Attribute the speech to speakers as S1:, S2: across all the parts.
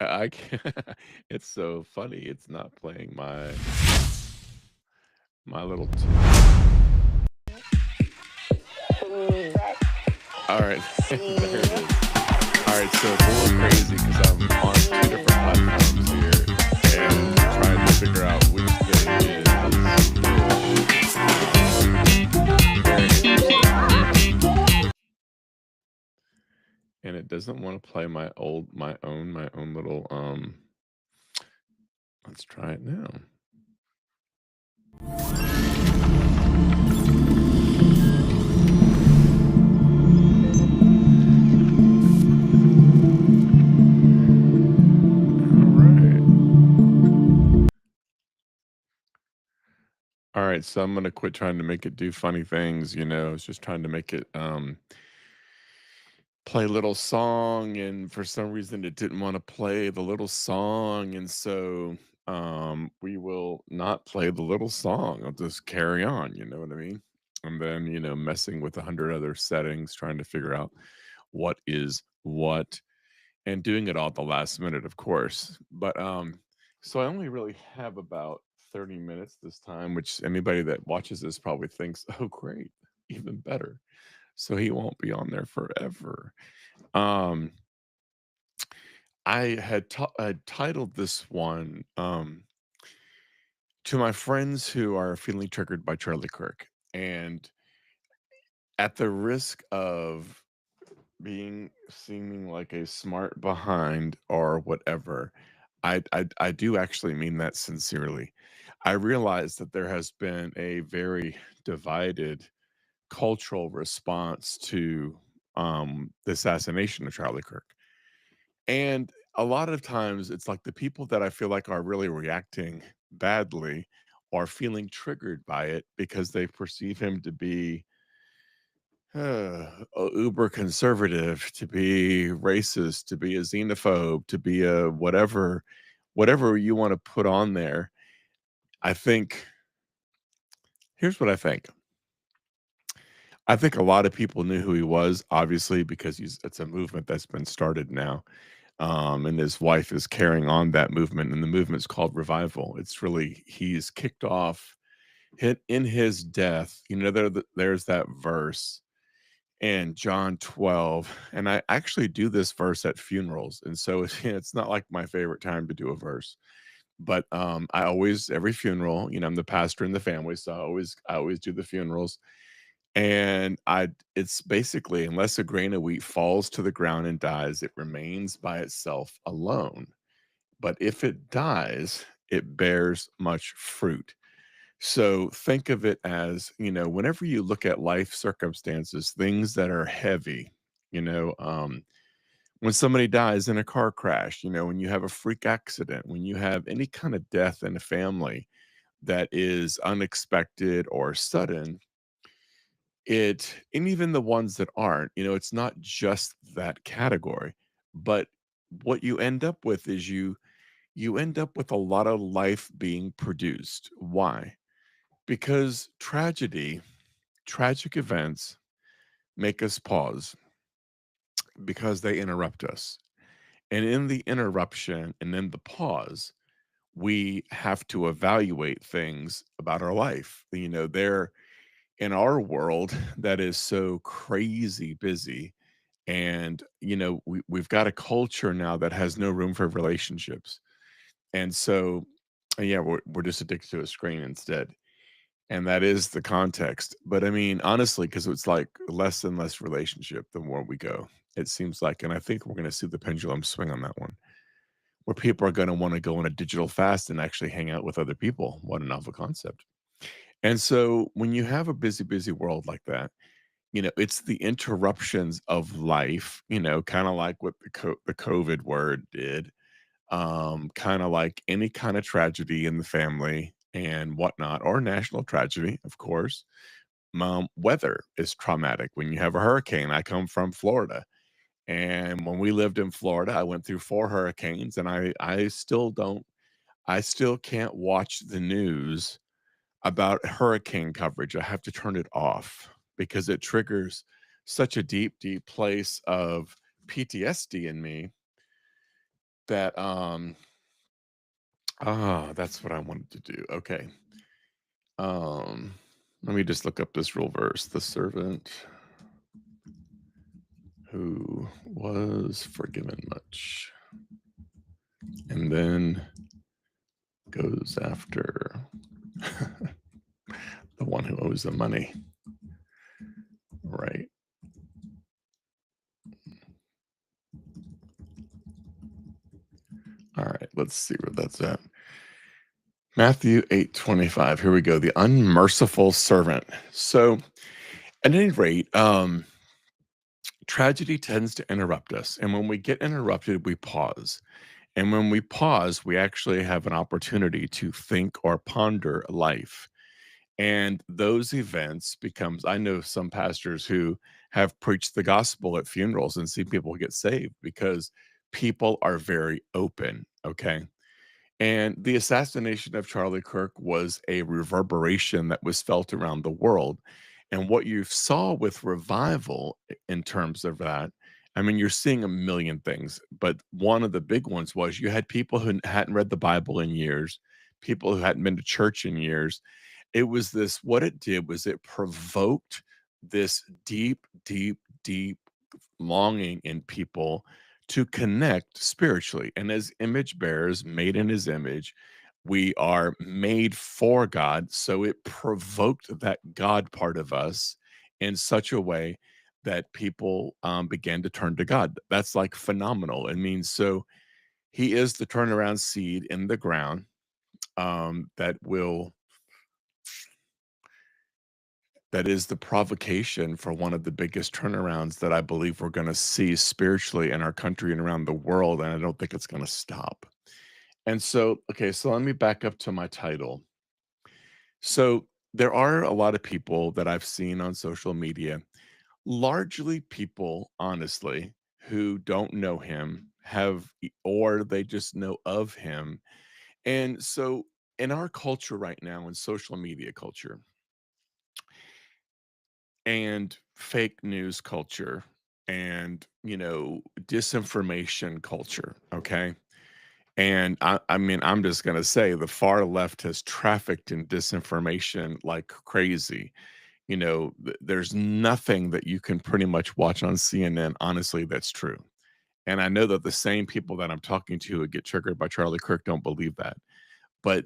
S1: I can it's so funny, it's not playing my little alright, there it is. Alright, so it's a little crazy because 'cause I'm on 2 different platforms here and trying to figure out which day it is. Very interesting. And it doesn't wanna play my own little, let's try it now. Alright. Alright, so I'm gonna quit trying to make it do funny things, it's just trying to make it, play little song, and for some reason it didn't wanna play the little song, and so, we will not play the little song. I'll just carry on, you know what I mean? And then, messing with 100 other settings, trying to figure out what is what, and doing it all at the last minute, of course. But, so I only really have about 30 minutes this time, which anybody that watches this probably thinks, "Oh, great, even better." So he won't be on there forever. Um, I titled this one, "To My Friends Who Are Feeling Triggered by Charlie Kirk," and at the risk of being seeming like a smart behind or whatever, I do actually mean that sincerely. I realize that there has been a very divided cultural response to, the assassination of Charlie Kirk. And a lot of times it's like the people that I feel like are really reacting badly are feeling triggered by it because they perceive him to be uber conservative, to be racist, to be a xenophobe, to be a whatever you want to put on there. I think here's what I think. I think a lot of people knew who he was, obviously, because it's a movement that's been started now. And his wife is carrying on that movement, and the movement's called Revival. It's really he's kicked off hit in his death. There's that verse in John 12, and I actually do this verse at funerals, and so it's not like my favorite time to do a verse, but I always every funeral, I'm the pastor in the family, so I always do the funerals, and I it's basically unless a grain of wheat falls to the ground and dies, it remains by itself alone. But if it dies, it bears much fruit. So think of it as, whenever you look at life circumstances, things that are heavy, you know, um, when somebody dies in a car crash, when you have a freak accident, when you have any kind of death in a family that is unexpected or sudden, and even the ones that aren't, it's not just that category, but what you end up with is you end up with a lot of life being produced. Why? Because tragic events make us pause because they interrupt us. And in the interruption and in the pause, we have to evaluate things about our life. They're in our world that is so crazy busy. And, we've got a culture now that has no room for relationships. And so, yeah, we're just addicted to a screen instead. And that is the context. But I mean, honestly, because it's like less and less relationship the more we go. It seems like, and I think we're going to see the pendulum swing on that one, where people are going to want to go on a digital fast and actually hang out with other people. What a novel concept. And so when you have a busy, busy world like that, it's the interruptions of life, kind of like what the COVID word did, kind of like any kind of tragedy in the family and whatnot, or national tragedy, of course. Weather is traumatic. When you have a hurricane, I come from Florida. And when we lived in Florida, I went through 4 hurricanes, and I still can't watch the news about hurricane coverage. I have to turn it off because it triggers such a deep, deep place of PTSD in me that that's what I wanted to do. Okay. Um, Let me just look up this real verse. The servant who was forgiven much and then goes after the one who owes the money. Right. All right. Let's see where that's at. Matthew 8:25. Here we go. The unmerciful servant. So, at any rate, tragedy tends to interrupt us. And when we get interrupted, we pause. And when we pause, we actually have an opportunity to think or ponder life. And those events becomes I know some pastors who have preached the gospel at funerals and see people get saved because people are very open, okay? And the assassination of Charlie Kirk was a reverberation that was felt around the world. And what you saw with revival in terms of that, I mean, you're seeing a million things, but one of the big ones was you had people who hadn't read the Bible in years, people who hadn't been to church in years. It was this, what it did was it provoked this deep, deep, deep longing in people to connect spiritually. And as image bearers made in his image, we are made for God. So it provoked that God part of us in such a way that people began to turn to God. That's like phenomenal. It means so he is the turnaround seed in the ground that will that is the provocation for one of the biggest turnarounds that I believe we're going to see spiritually in our country and around the world. And I don't think it's going to stop. And so, okay, so let me back up to my title. So, there are a lot of people that I've seen on social media, largely people, honestly, who don't know him, or they just know of him. And so, in our culture right now, in social media culture, and fake news culture and disinformation culture, okay, and I mean, I'm just going to say the far left has trafficked in disinformation like crazy. There's nothing that you can pretty much watch on CNN honestly that's true. And I know that the same people that I'm talking to who get triggered by Charlie Kirk don't believe that, but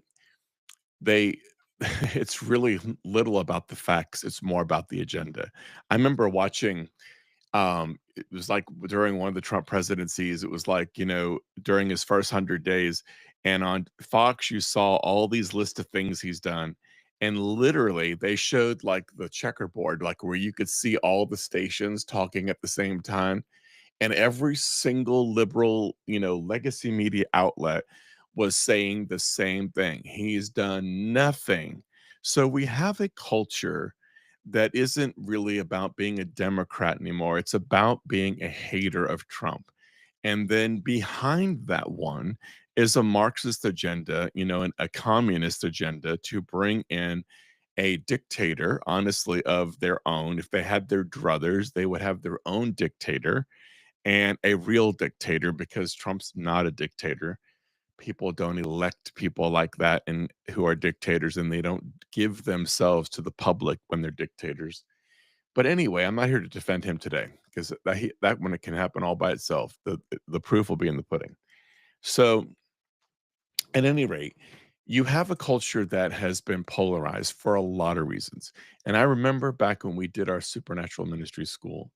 S1: they it's really little about the facts, it's more about the agenda. I remember watching, it was like during one of the Trump presidencies, it was like, during his first 100 days, and on Fox, you saw all these list of things he's done, and literally, they showed, like, the checkerboard, like, where you could see all the stations talking at the same time, and every single liberal, legacy media outlet was saying the same thing. He's done nothing. So we have a culture that isn't really about being a Democrat anymore. It's about being a hater of Trump. And then behind that one is a Marxist agenda, and a communist agenda to bring in a dictator, honestly, of their own. If they had their druthers, they would have their own dictator and a real dictator because Trump's not a dictator. People don't elect people like that and who are dictators, and they don't give themselves to the public when they're dictators. But anyway, I'm not here to defend him today because that one, it can happen all by itself. The proof will be in the pudding. So, at any rate, you have a culture that has been polarized for a lot of reasons. And I remember back when we did our supernatural ministry school,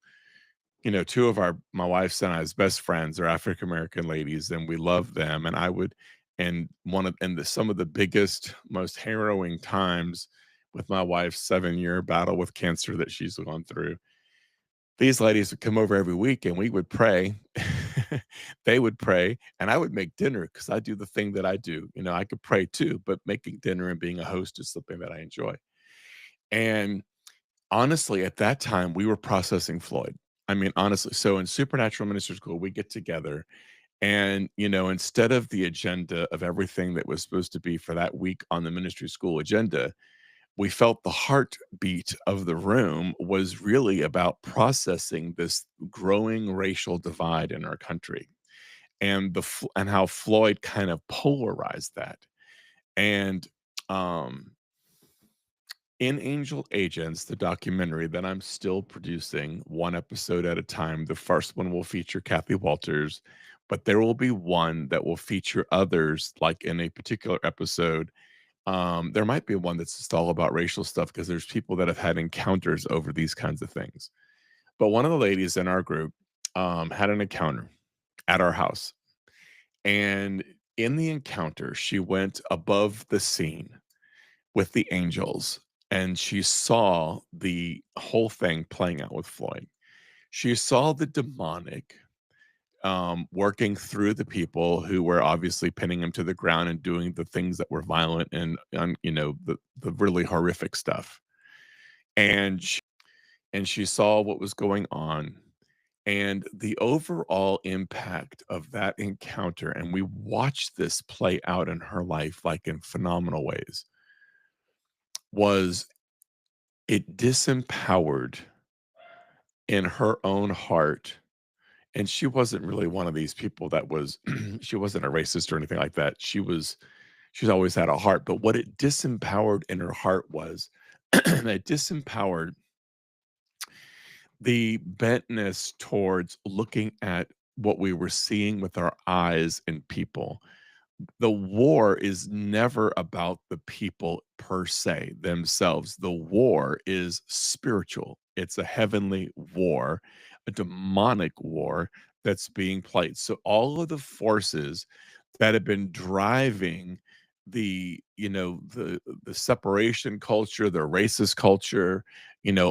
S1: two of my wife's and I's best friends are African American ladies, and we love them. And I would, and one of, and some of the biggest, most harrowing times with my wife's 7-year battle with cancer that she's gone through, these ladies would come over every week and we would pray. They would pray, and I would make dinner because I do the thing that I do. I could pray too, but making dinner and being a host is something that I enjoy. And honestly, at that time, we were processing Floyd. I mean, honestly, so in Supernatural Minister School, we get together and, instead of the agenda of everything that was supposed to be for that week on the ministry school agenda, we felt the heartbeat of the room was really about processing this growing racial divide in our country. and and how Floyd kind of polarized that. And um in Angel Agents, the documentary that I'm still producing one episode at a time, the first one will feature Kathy Walters, but there will be one that will feature others, like in a particular episode. There might be one that's just all about racial stuff because there's people that have had encounters over these kinds of things. But one of the ladies in our group had an encounter at our house. And in the encounter, she went above the scene with the angels and she saw the whole thing playing out with Floyd. She saw the demonic working through the people who were obviously pinning him to the ground and doing the things that were violent and you know the really horrific stuff. And she saw what was going on and the overall impact of that encounter. And we watched this play out in her life like in phenomenal ways. Was it disempowered in her own heart, and she wasn't really one of these people that was she wasn't a racist or anything like that. She's always had a heart, but what it disempowered in her heart was it disempowered the bentness towards looking at what we were seeing with our eyes in people. The war is never about the people per se themselves. The war is spiritual. It's a heavenly war, a demonic war that's being played. So all of the forces that have been driving the separation culture, the racist culture,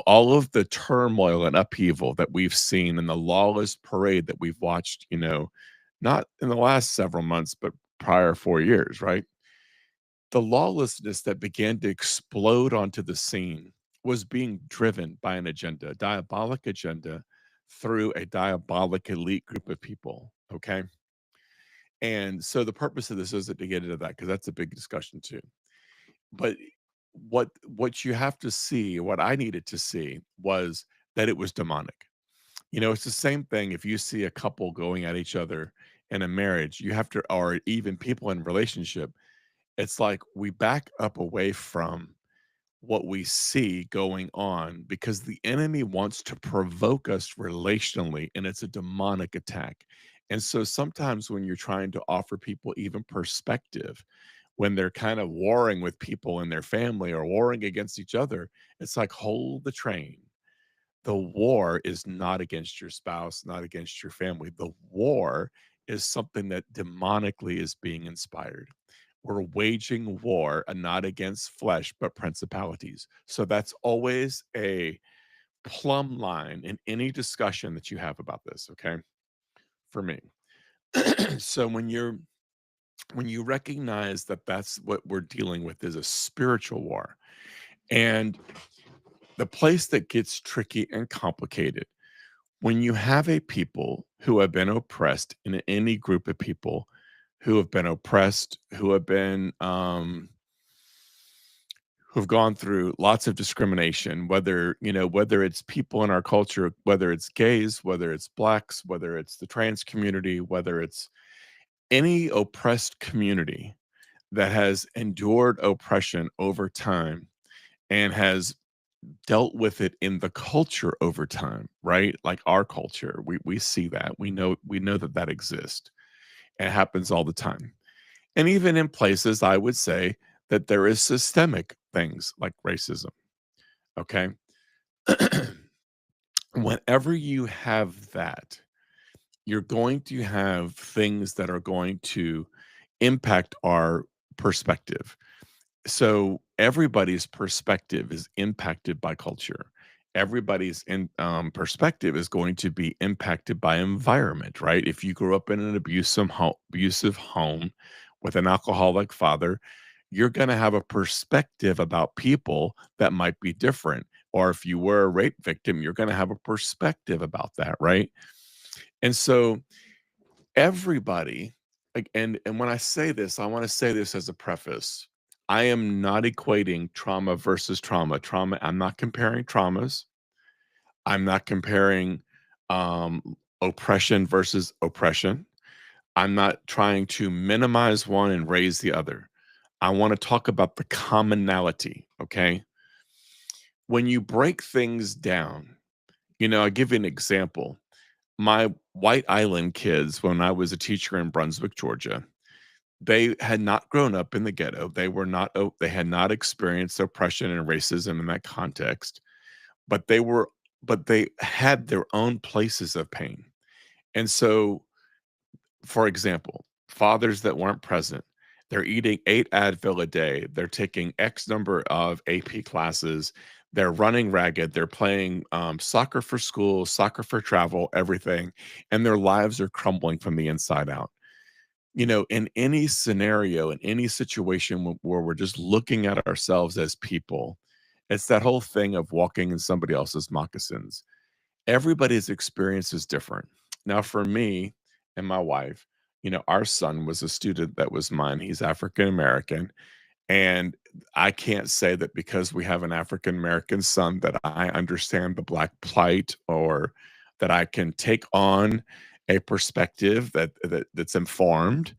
S1: all of the turmoil and upheaval that we've seen and the lawless parade that we've watched, not in the last several months, but prior 4 years, right? The lawlessness that began to explode onto the scene was being driven by an agenda, a diabolic agenda through a diabolic elite group of people, okay? And so the purpose of this isn't to get into that because that's a big discussion too. But what you have to see, what I needed to see was that it was demonic. It's the same thing if you see a couple going at each other in a marriage, you have to, or even people in relationship, it's like we back up away from what we see going on because the enemy wants to provoke us relationally and it's a demonic attack. And so sometimes when you're trying to offer people even perspective, when they're kind of warring with people in their family or warring against each other, it's like hold the train. The war is not against your spouse, not against your family. The war is something that demonically is being inspired. We're waging war and not against flesh, but principalities. So that's always a plumb line in any discussion that you have about this, okay? For me. So when you recognize that that's what we're dealing with is a spiritual war, and the place that gets tricky and complicated when you have a people who have been oppressed in any group of people who have been oppressed, who've gone through lots of discrimination, whether it's people in our culture, whether it's gays, whether it's blacks, whether it's the trans community, whether it's any oppressed community that has endured oppression over time and has dealt with it in the culture over time, right? Like our culture, we see that. We know that that exists. It happens all the time. And even in places I would say that there is systemic things like racism, okay? Whenever you have that, you're going to have things that are going to impact our perspective. So everybody's perspective is impacted by culture. Everybody's perspective is going to be impacted by environment, right? If you grew up in an abusive home with an alcoholic father, you're going to have a perspective about people that might be different. Or if you were a rape victim, you're going to have a perspective about that, right? And so everybody, like, and when I say this, I want to say this as a preface. I am not equating trauma versus trauma. I'm not comparing traumas. I'm not comparing oppression versus oppression. I'm not trying to minimize one and raise the other. I want to talk about the commonality, okay? When you break things down, I'll give you an example. My White Island kids, when I was a teacher in Brunswick, Georgia, they had not grown up in the ghetto. They had not experienced oppression and racism in that context, but they had their own places of pain. And so, for example, fathers that weren't present, they're eating 8 Advil a day, they're taking X number of AP classes, they're running ragged, they're playing, soccer for school, soccer for travel, everything, and their lives are crumbling from the inside out. In any scenario, in any situation where we're just looking at ourselves as people, it's that whole thing of walking in somebody else's moccasins. Everybody's experience is different. Now, for me and my wife, our son was a student that was mine. He's African American. And I can't say that because we have an African American son that I understand the Black plight or that I can take on a perspective that's informed.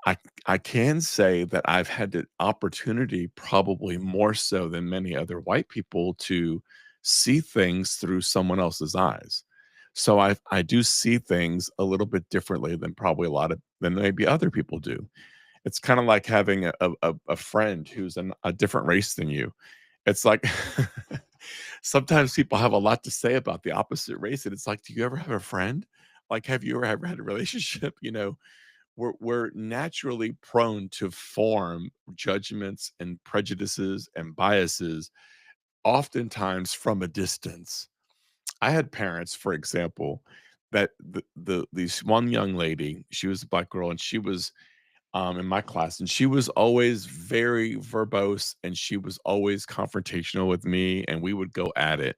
S1: I I can say that I've had the opportunity, probably more so than many other white people, to see things through someone else's eyes. So I do see things a little bit differently than probably a lot of than maybe other people do. It's kinda like having a friend who's a different race than you. It's like sometimes people have a lot to say about the opposite race, and it's like, do you ever have a friend? Like, have you ever had a relationship, we're naturally prone to form judgments and prejudices and biases oftentimes from a distance. I had parents, for example, that this one young lady, she was a black girl and she was in my class and she was always very verbose and she was always confrontational with me and we would go at it.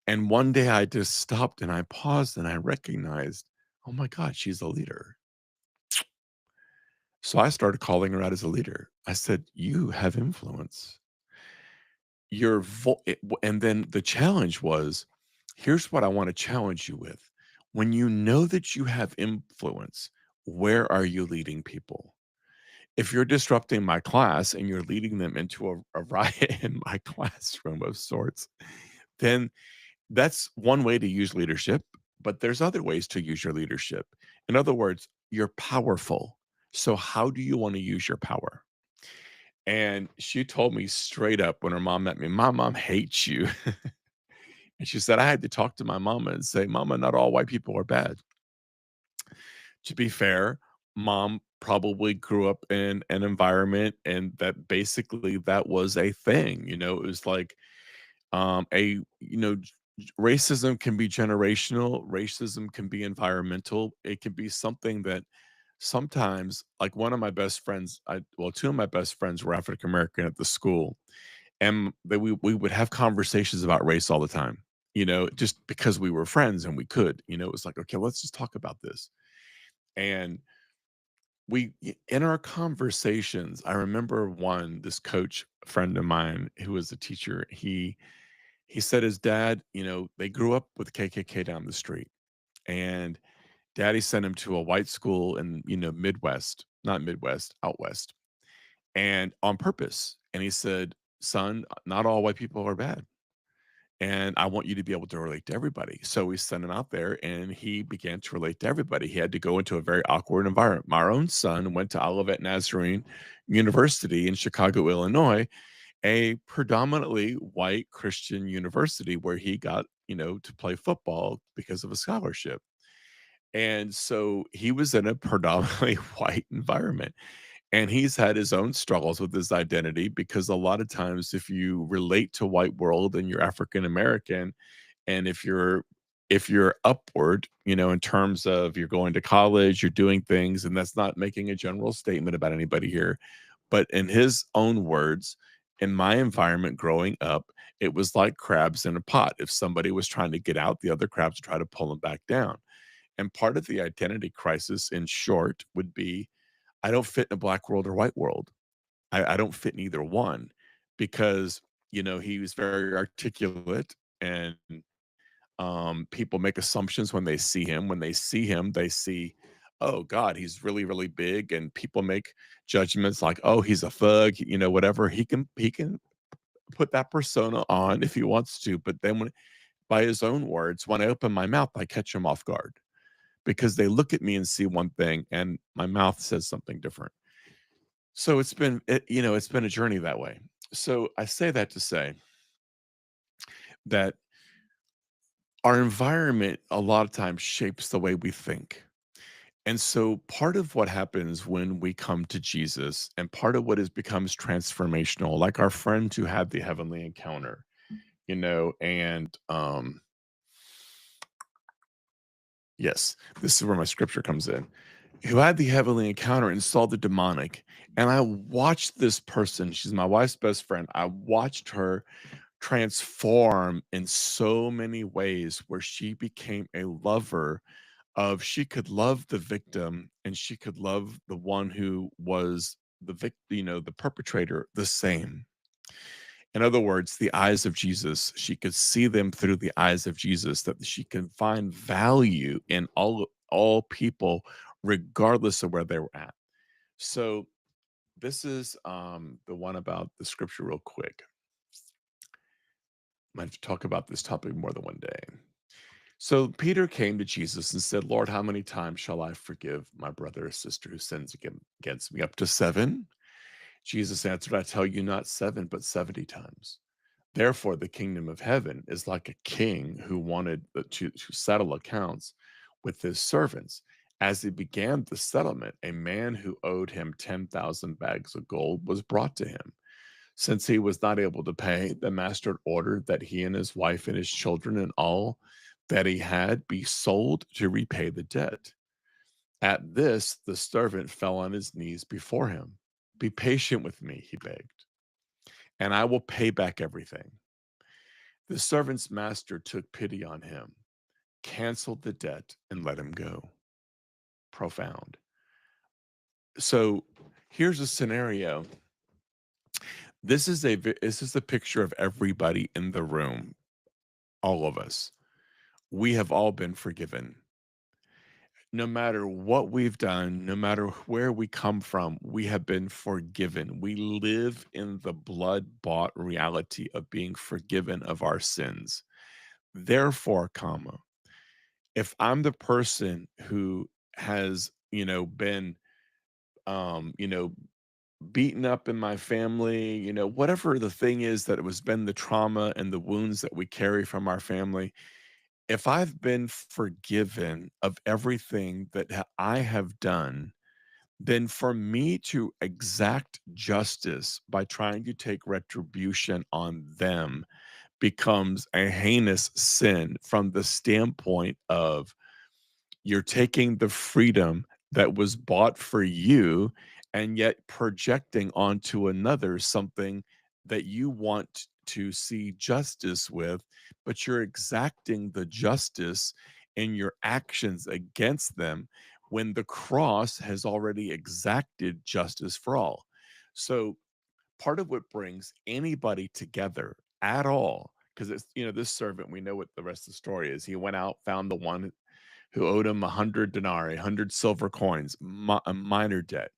S1: And one day I just stopped and I paused and I recognized, oh my God, she's a leader. So I started calling her out as a leader. I said, "You have influence. And then the challenge was, here's what I want to challenge you with. When you know that you have influence, where are you leading people? If you're disrupting my class and you're leading them into a riot in my classroom of sorts, then that's one way to use leadership, but there's other ways to use your leadership. In other words, you're powerful. So how do you want to use your power?" And she told me straight up when her mom met me, "My mom hates you." And she said, "I had to talk to my mama and say, 'Mama, not all white people are bad.'" To be fair, mom probably grew up in an environment and that basically that was a thing. It was like racism can be generational, racism can be environmental, it can be something that sometimes, like one of my best friends, two of my best friends were African American at the school, and we would have conversations about race all the time, just because we were friends and we could. It was like, okay, let's just talk about this. And in our conversations, I remember this coach friend of mine who was a teacher, he said his dad, they grew up with KKK down the street, and daddy sent him to a white school in, Midwest, not Midwest, out West, and on purpose. And he said, "Son, not all white people are bad. And I want you to be able to relate to everybody." So we sent him out there and he began to relate to everybody. He had to go into a very awkward environment. My own son went to Olivet Nazarene University in Chicago, Illinois, a predominantly white Christian university where he got, to play football because of a scholarship. And so he was in a predominantly white environment. And he's had his own struggles with his identity because a lot of times if you relate to white world and you're African American, and if you're upward, in terms of you're going to college, you're doing things, and that's not making a general statement about anybody here, but in his own words, in my environment growing up, it was like crabs in a pot. If somebody was trying to get out, the other crabs would try to pull them back down. And part of the identity crisis, in short, would be I don't fit in a black world or white world. I don't fit in either one because, he was very articulate and people make assumptions when they see him. When they see him, they see oh God, he's really, really big, and people make judgments like, oh, he's a thug, whatever. He can put that persona on if he wants to, but then by his own words, when I open my mouth, I catch him off guard because they look at me and see one thing, and my mouth says something different. So it's been a journey that way. So I say that to say that our environment a lot of times shapes the way we think. And so part of what happens when we come to Jesus and part of what is becomes transformational, like our friend who had the heavenly encounter, and yes, this is where my scripture comes in. Who had the heavenly encounter and saw the demonic. And I watched this person, she's my wife's best friend. I watched her transform in so many ways where she became a lover of she could love the victim and she could love the one who was the perpetrator the same. In other words, the eyes of Jesus, she could see them through the eyes of Jesus, that she can find value in all people regardless of where they were at. So this is the one about the scripture real quick. Might have to talk about this topic more than one day. So Peter came to Jesus and said, Lord, how many times shall I forgive my brother or sister who sins against me? Up to seven? Jesus answered, I tell you, not seven, but 70 times. Therefore, the kingdom of heaven is like a king who wanted to settle accounts with his servants. As he began the settlement, a man who owed him 10,000 bags of gold was brought to him. Since he was not able to pay, the master ordered that he and his wife and his children and all that he had be sold to repay the debt. At this, the servant fell on his knees before him. Be patient with me, he begged, and I will pay back everything. The servant's master took pity on him, canceled the debt, and let him go. Profound. So here's a scenario. This is a picture of everybody in the room, all of us. We have all been forgiven. No matter what we've done, no matter where we come from, we have been forgiven. We live in the blood bought reality of being forgiven of our sins. Therefore, comma, if I'm the person who has, been, you know, beaten up in my family, whatever the thing is that it was been the trauma and the wounds that we carry from our family, if I've been forgiven of everything that I have done, then for me to exact justice by trying to take retribution on them becomes a heinous sin from the standpoint of you're taking the freedom that was bought for you and yet projecting onto another something that you want to see justice with, but you're exacting the justice in your actions against them when the cross has already exacted justice for all. So, part of what brings anybody together at all, because this servant, we know what the rest of the story is. He went out, found the one who owed him 100 denarii, 100 silver coins, a minor debt.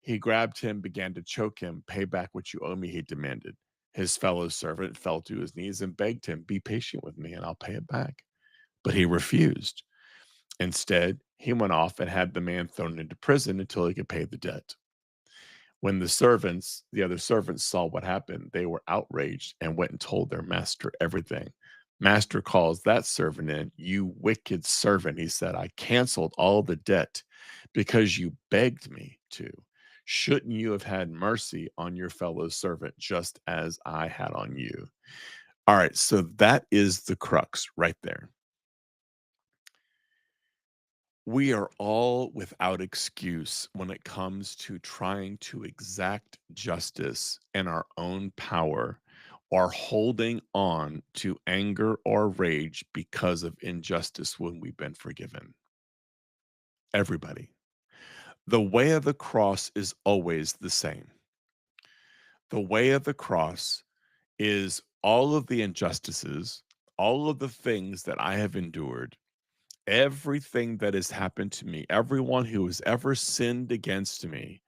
S1: He grabbed him, began to choke him. Pay back what you owe me, he demanded. His fellow servant fell to his knees and begged him, be patient with me and I'll pay it back. But he refused. Instead, he went off and had the man thrown into prison until he could pay the debt. When the other servants saw what happened, they were outraged and went and told their master everything. Master calls that servant in. You wicked servant, he said, I canceled all the debt because you begged me to. Shouldn't you have had mercy on your fellow servant just as I had on you? All right, so that is the crux right there. We are all without excuse when it comes to trying to exact justice in our own power or holding on to anger or rage because of injustice when we've been forgiven. Everybody. The way of the cross is always the same. The way of the cross is all of the injustices, all of the things that I have endured, Everything that has happened to me, everyone who has ever sinned against me,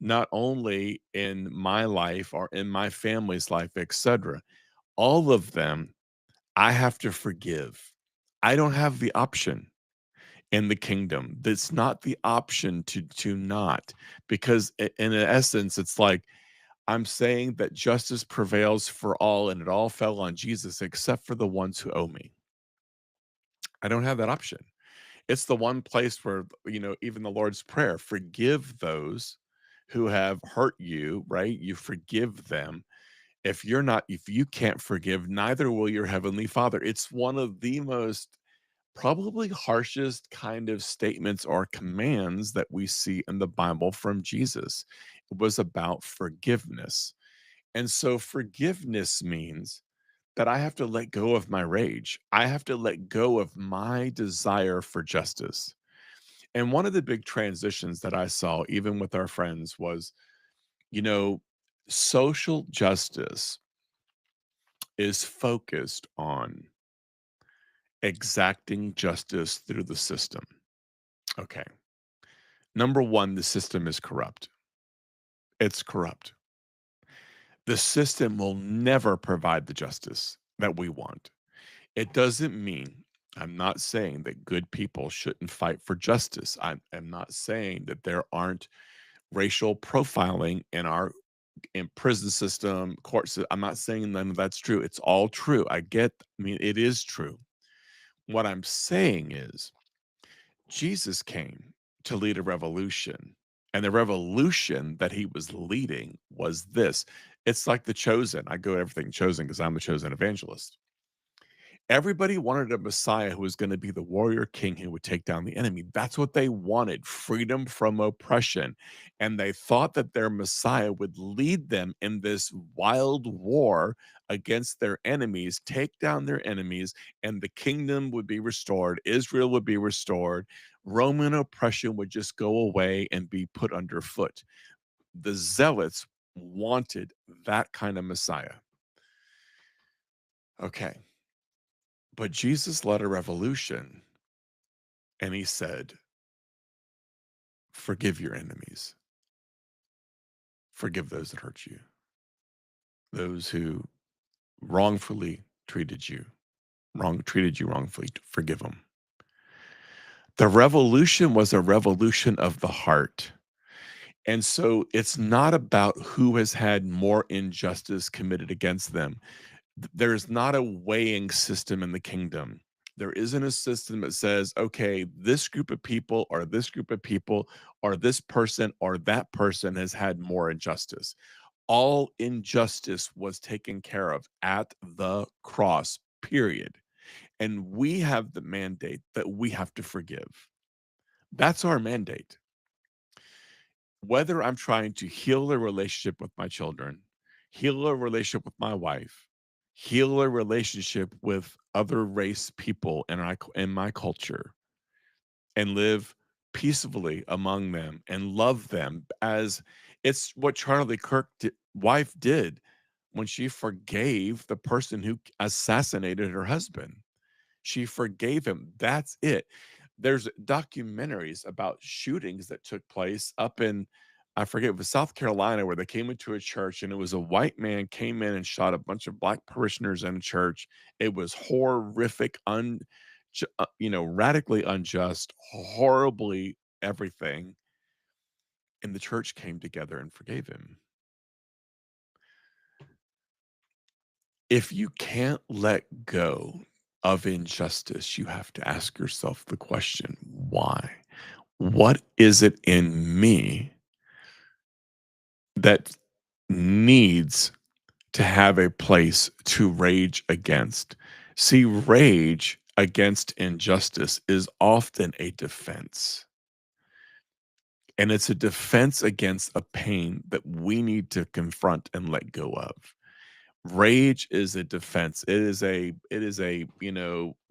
S1: not only in my life or in my family's life, etc., all of them, I have to forgive. I don't have the option in the kingdom. That's not the option to not, because in essence, it's like I'm saying that justice prevails for all, and it all fell on Jesus except for the ones who owe me. I don't have that option. It's the one place where, even the Lord's Prayer, forgive those who have hurt you, right? You forgive them. If you can't forgive, neither will your heavenly Father. It's one of the most probably harshest kind of statements or commands that we see in the Bible from Jesus. It was about forgiveness. And so forgiveness means that I have to let go of my rage. I have to let go of my desire for justice. And one of the big transitions that I saw, even with our friends, was, you know, social justice is focused on exacting justice through the system. Okay. Number one, the system is corrupt. It's corrupt. The system will never provide the justice that we want. It doesn't mean, I'm not saying that good people shouldn't fight for justice. I'm not saying that there aren't racial profiling in prison system, court I'm not saying none of that's true. It's all true. I mean, it is true. What I'm saying is Jesus came to lead a revolution, and the revolution that he was leading was this. It's like The Chosen. I go to everything Chosen because I'm the chosen evangelist. Everybody wanted a Messiah who was going to be the warrior king who would take down the enemy. That's what they wanted, freedom from oppression. And they thought that their Messiah would lead them in this wild war against their enemies, take down their enemies, and the kingdom would be restored. Israel would be restored. Roman oppression would just go away and be put underfoot. The zealots wanted that kind of Messiah. Okay. But Jesus led a revolution and he said, forgive your enemies, forgive those that hurt you, those who wrongfully treated you wrongfully, forgive them. The revolution was a revolution of the heart. And so it's not about who has had more injustice committed against them. There's not a weighing system in the kingdom. There isn't a system that says, okay, this group of people or this group of people or this person or that person has had more injustice. All injustice was taken care of at the cross, period. And we have the mandate that we have to forgive. That's our mandate. Whether I'm trying to heal a relationship with my children, heal a relationship with my wife, heal a relationship with other race people in my culture, and live peacefully among them and love them as it's what Charlie Kirk's wife did when she forgave the person who assassinated her husband. She forgave him. That's it. There's documentaries about shootings that took place up in, I forget, it was South Carolina, where they came into a church and it was a white man came in and shot a bunch of black parishioners in a church. It was horrific, radically unjust, horribly everything. And the church came together and forgave him. If you can't let go of injustice, you have to ask yourself the question, why? What is it in me that needs to have a place to rage against? See, rage against injustice is often a defense. And it's a defense against a pain that we need to confront and let go of. Rage is a defense. It is a,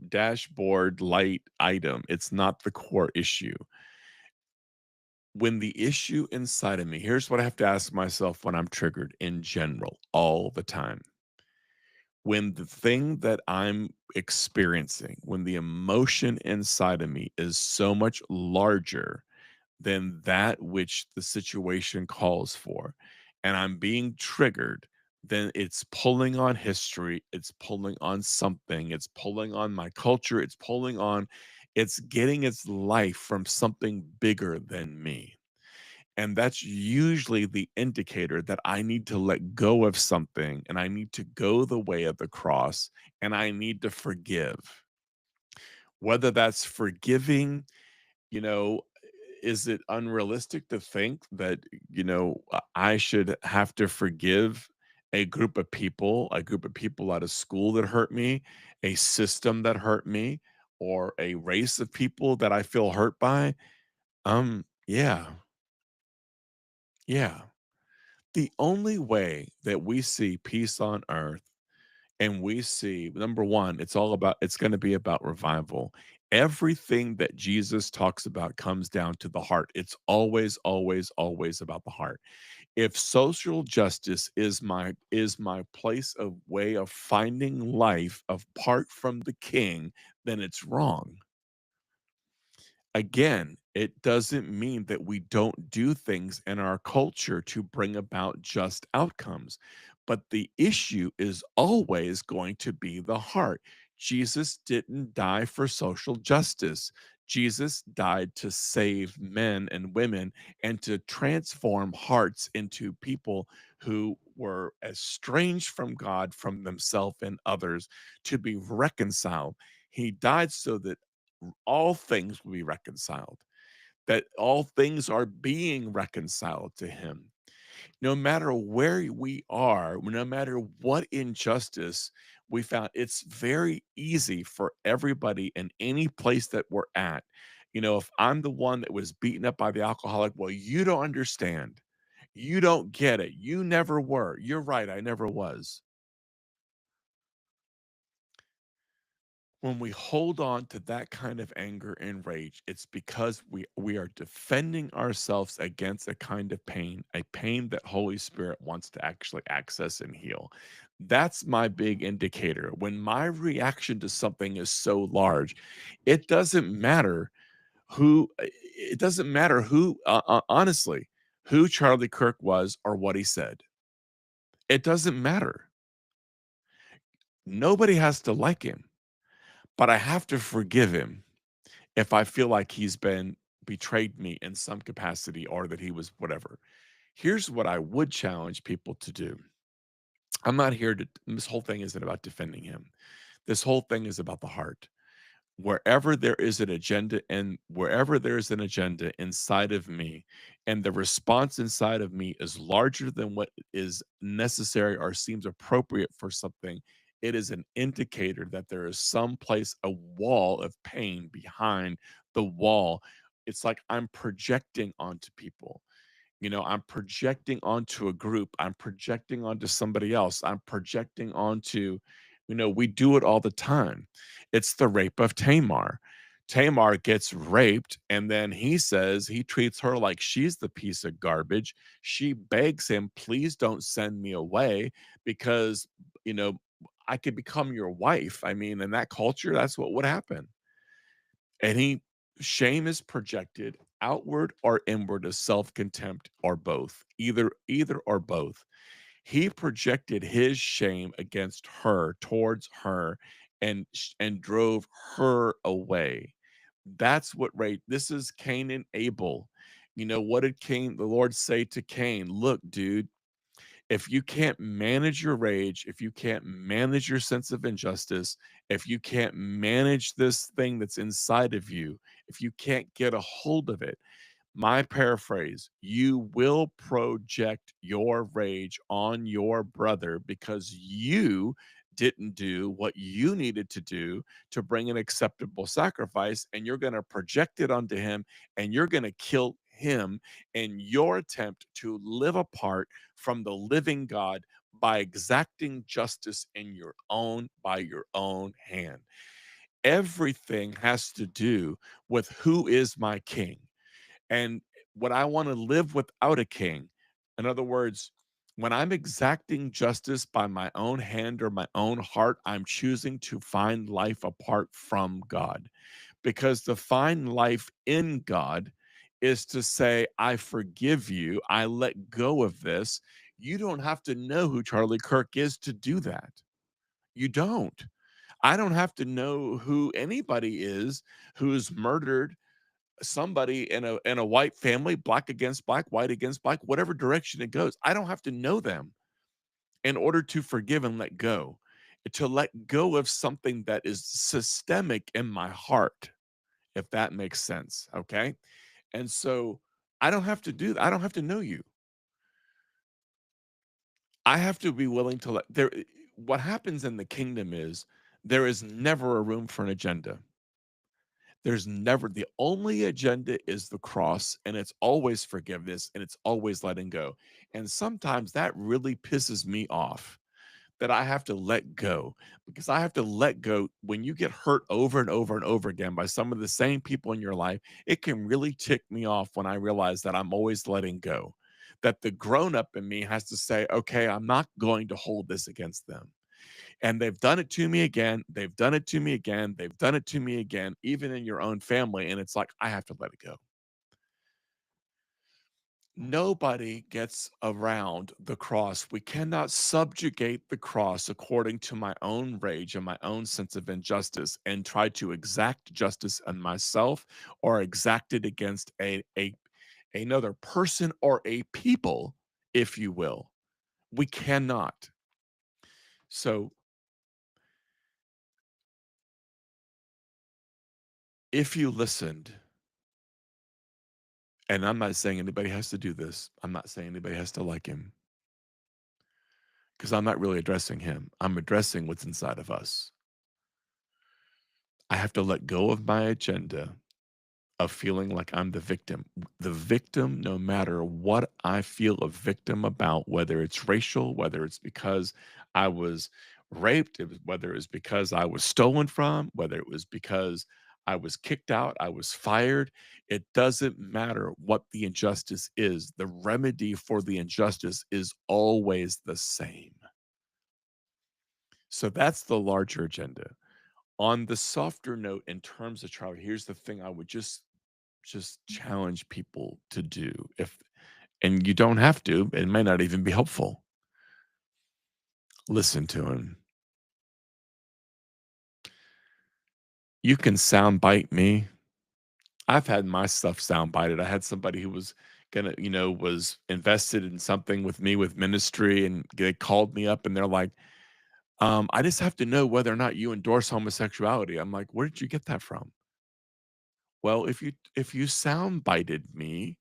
S1: dashboard light item. It's not the core issue. When the issue inside of me, here's what I have to ask myself when I'm triggered in general all the time. when the thing that I'm experiencing, when the emotion inside of me is so much larger than that which the situation calls for, and I'm being triggered, then it's pulling on history, it's pulling on something, it's pulling on my culture, it's getting its life from something bigger than me. And that's usually the indicator that I need to let go of something and I need to go the way of the cross and I need to forgive. Whether that's forgiving, you know, is it unrealistic to think that, I should have to forgive a group of people at a school that hurt me, a system that hurt me, or a race of people that I feel hurt by? Yeah, yeah. The only way that we see peace on earth and we see number 1, it's gonna be about revival. Everything that Jesus talks about comes down to the heart. It's always, always, always about the heart. If social justice is my place of way of finding life apart from the king, then it's wrong. Again, it doesn't mean that we don't do things in our culture to bring about just outcomes, but the issue is always going to be the heart. Jesus didn't die for social justice. Jesus died to save men and women and to transform hearts into people who were estranged from God, from themselves and others, to be reconciled. He died so that all things will be reconciled, that all things are being reconciled to him. No matter where we are, no matter what injustice we found, it's very easy for everybody in any place that we're at. If I'm the one that was beaten up by the alcoholic, well, you don't understand. You don't get it. You never were. You're right. I never was. When we hold on to that kind of anger and rage, it's because we are defending ourselves against a kind of pain, a pain that Holy Spirit wants to actually access and heal. That's my big indicator. When my reaction to something is so large, it doesn't matter honestly, who Charlie Kirk was or what he said. It doesn't matter. Nobody has to like him, but I have to forgive him if I feel like he's been betrayed me in some capacity or that he was whatever. Here's what I would challenge people to do. I'm not here to this whole thing isn't about defending him. This whole thing is about the heart. Wherever there's an agenda inside of me and the response inside of me is larger than what is necessary or seems appropriate for something, it is an indicator that there is some place, a wall of pain behind the wall. It's like I'm projecting onto people. I'm projecting onto a group, I'm projecting onto somebody else, I'm projecting onto, we do it all the time. It's the rape of Tamar. Tamar gets raped, and then he says he treats her like she's the piece of garbage. She begs him, please don't send me away because, you know, I could become your wife. I mean, in that culture, that's what would happen. And shame is projected outward or inward as self-contempt or both, either or both. He projected his shame against her, towards her, and drove her away. That's what this is Cain and Abel. What did the Lord say to Cain? Look, dude, if you can't manage your rage, if you can't manage your sense of injustice, if you can't manage this thing that's inside of you, if you can't get a hold of it, my paraphrase, you will project your rage on your brother because you didn't do what you needed to do to bring an acceptable sacrifice, and you're going to project it onto him and you're going to kill him in your attempt to live apart from the living God by exacting justice by your own hand. Everything has to do with who is my king and would I want to live without a king? In other words, When I'm exacting justice by my own hand or my own heart, I'm choosing to find life apart from God. Because to find life in God is to say, I forgive you, I let go of this. You don't have to know who Charlie Kirk is to do that. You don't. I don't have to know who anybody is who's murdered somebody in a white family, black against black, white against black, whatever direction it goes. I don't have to know them in order to forgive and let go, to let go of something that is systemic in my heart, if that makes sense. Okay. And so I don't have to do that. I don't have to know you. I have to be willing to let there. What happens in the kingdom is there is never a room for an agenda. There's never the only agenda is the cross, and it's always forgiveness and it's always letting go. And sometimes that really pisses me off that I have to let go because I have to let go when you get hurt over and over and over again by some of the same people in your life. It can really tick me off when I realize that I'm always letting go. That the grown up in me has to say, okay, I'm not going to hold this against them. And they've done it to me again. They've done it to me again. They've done it to me again, even in your own family. And it's like, I have to let it go. Nobody gets around the cross. We cannot subjugate the cross according to my own rage and my own sense of injustice and try to exact justice on myself or exact it against a another person or a people, if you will. We cannot. So if you listened, and I'm not saying anybody has to do this. I'm not saying anybody has to like him because I'm not really addressing him. I'm addressing what's inside of us. I have to let go of my agenda of feeling like I'm the victim. The victim, no matter what I feel a victim about, whether it's racial, whether it's because I was raped, whether it was because I was stolen from, whether it was because I was kicked out, I was fired. It doesn't matter what the injustice is. The remedy for the injustice is always the same. So that's the larger agenda. On the softer note, in terms of Charlie, here's the thing I would just challenge people to do if and you don't have to, it may not even be helpful. Listen to him. You can soundbite me. I've had my stuff soundbited. I had somebody who was gonna, was invested in something with me with ministry, and they called me up and they're like, I just have to know whether or not you endorse homosexuality. I'm like, where did you get that from? Well, if you soundbited me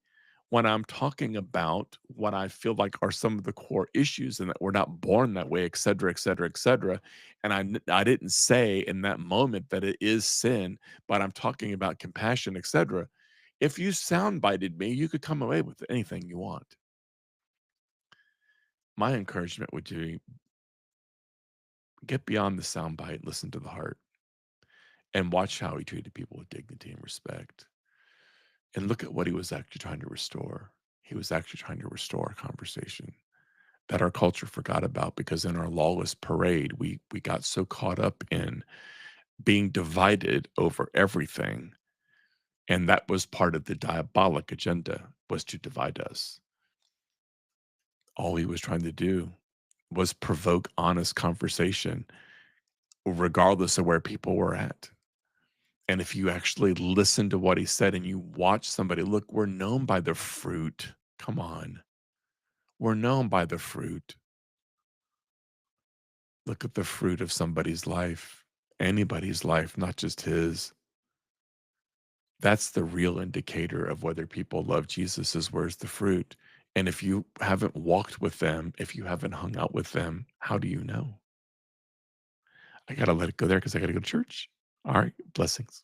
S1: when I'm talking about what I feel like are some of the core issues and that we're not born that way, et cetera, et cetera, et cetera. And I didn't say in that moment that it is sin, but I'm talking about compassion, et cetera. If you soundbited me, you could come away with anything you want. My encouragement would be get beyond the soundbite, listen to the heart, and watch how he treated people with dignity and respect. And look at what he was actually trying to restore. He was actually trying to restore a conversation that our culture forgot about because in our lawless parade, we got so caught up in being divided over everything. And that was part of the diabolic agenda was to divide us. All he was trying to do was provoke honest conversation, regardless of where people were at. And if you actually listen to what he said and you watch somebody, look, we're known by the fruit. Come on. We're known by the fruit. Look at the fruit of somebody's life, anybody's life, not just his. That's the real indicator of whether people love Jesus is where's the fruit. And if you haven't walked with them, if you haven't hung out with them, how do you know? I got to let it go there because I got to go to church. All right. Blessings.